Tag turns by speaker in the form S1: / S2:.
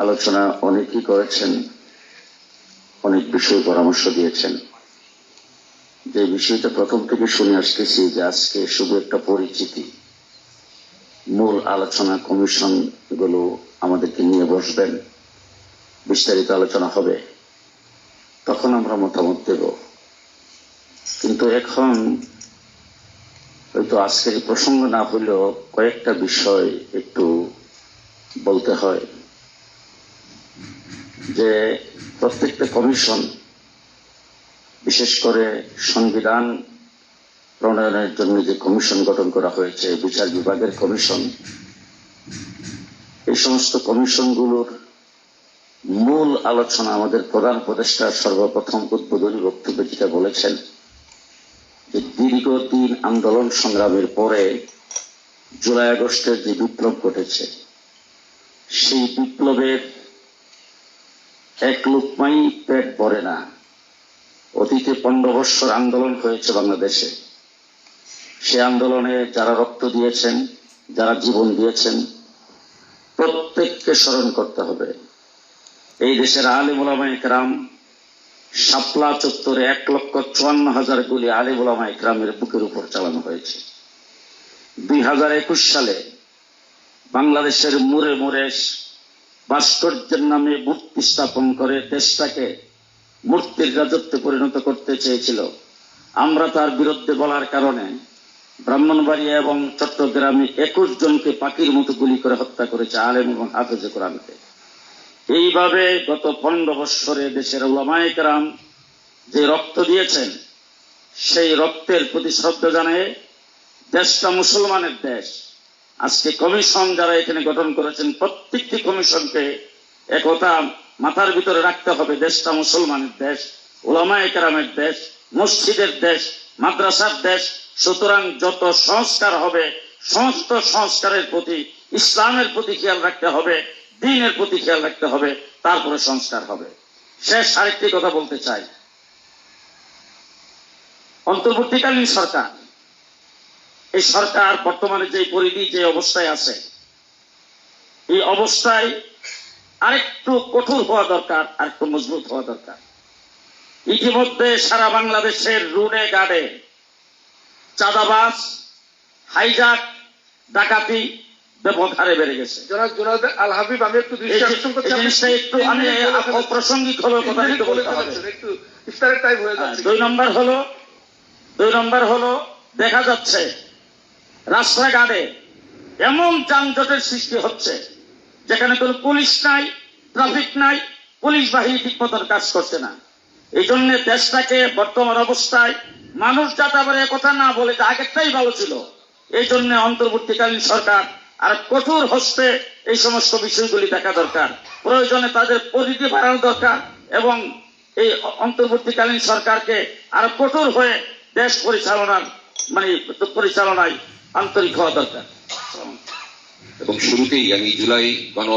S1: আলোচনা অনেকেই করেছেন, অনেক বিষয়ে পরামর্শ দিয়েছেন। যে বিষয়টা প্রথম থেকে শুনে আসতেছি যে আজকে শুধু একটা পরিচিতি, মূল আলোচনা কমিশন গুলো আমাদেরকে নিয়ে বসবেন, বিস্তারিত আলোচনা হবে, তখন আমরা মতামত দেব। কিন্তু এখন হয়তো আজকের প্রসঙ্গ না হলেও কয়েকটা বিষয় একটু বলতে হয়। যে প্রত্যেকটা কমিশন, বিশেষ করে সংবিধান প্রণয়নের জন্য যে কমিশন গঠন করা হয়েছে, বিচার বিভাগের কমিশন, এই সমস্ত কমিশনগুলোর মূল আলোচনা আমাদের প্রধান উপদেষ্টা সর্বপ্রথম উদ্বোধনী বক্তব্যে যেটা বলেছেন যে দীর্ঘদিন আন্দোলন সংগ্রামের পরে জুলাই আগস্টের যে বিপ্লব ঘটেছে, সেই বিপ্লবের এক লোকমাই পেট ভরে না। অতীতে 15 বৎসর আন্দোলন হয়েছে বাংলাদেশে। সে আন্দোলনে যারা রক্ত দিয়েছেন, যারা জীবন দিয়েছেন, প্রত্যেককে স্মরণ করতে হবে। এই দেশের আলেম ওলামা ইকরাম, শাপলা চত্বরে 1,54,000 গুলি আলেম ওলামা ইকরামের বুকের উপর চালানো হয়েছে। 2021 সালে বাংলাদেশের মোড়ে মোড়ে ভাস্কর্যের নামে মূর্তি স্থাপন করে দেশটাকে মূর্তির রাজত্বে পরিণত করতে চেয়েছিল। আমরা তার বিরুদ্ধে বলার কারণে ব্রাহ্মণবাড়িয়া এবং চট্টগ্রামে 21 জনকে পাখির মতো গুলি করে হত্যা করেছে আলেম এবং হাফেজে কোরআনকে। এইভাবে গত 15 বৎসরে দেশের উলামায়ে কেরাম যে রক্ত দিয়েছেন, সেই রক্তের প্রতি শ্রদ্ধা জানায় দেশটা মুসলমানের দেশ। আজকে কমিশন যারা এখানে গঠন করেছেন, প্রত্যেকটি কমিশনকে একথা মাথার ভিতরে রাখতে হবে, দেশটা মুসলমানের দেশ, উলামায়ে কেরামের দেশ, মসজিদের দেশ, মাদ্রাসার দেশ। সুতরাং যত সংস্কার হবে, সমস্ত সংস্কারের প্রতি, ইসলামের প্রতি খেয়াল রাখতে হবে, দ্বীনের প্রতি খেয়াল রাখতে হবে, তারপরে সংস্কার হবে। শেষ আরেকটি কথা বলতে চাই। অন্তর্বর্তীকালীন সরকার, এই সরকার বর্তমানে যে পরিধি, যে অবস্থায় আছে, এই অবস্থায় আরেকটু কঠোর হওয়া দরকার, আরেকটু মজবুত হওয়া দরকার। ইতিমধ্যে সারা বাংলাদেশের রুডে গাড়ে চাঁদাবাজ, হাইজাক, ডাকাতি ব্যাপক হারে বেড়ে গেছে।
S2: জনাব আল হাবিব, আমি একটু দৃষ্টি আকর্ষণ করতে
S1: আমি অপ্রাসঙ্গিক হলো কথা একটু বলতে হবে,
S2: একটু ইফতারের টাইম হয়ে যাচ্ছে।
S1: 2 নম্বর হলো দেখা যাচ্ছে রাস্তাঘাটে এমন যানজটের সৃষ্টি হচ্ছে যেখানে কোনো পুলিশ নাই, ট্রাফিক নাই, পুলিশ বাহিনী ঠিক মতন কাজ করছে না। এই জন্য দেশটাকে বর্তমান অবস্থায় মানুষ যাতে আবার কথা না বলে যে আগেরটাই ভালো ছিল, এই জন্য অন্তর্বর্তীকালীন সরকার আর কঠোর হস্তে এই সমস্ত বিষয়গুলি দেখা দরকার। প্রয়োজনে তাদের পরিধি বাড়ানো দরকার এবং এই অন্তর্বর্তীকালীন সরকারকে আরো কঠোর হয়ে দেশ পরিচালনায় আন্তরিক হওয়া দরকার।
S3: এবং শুরুতেই আমি জুলাই গণ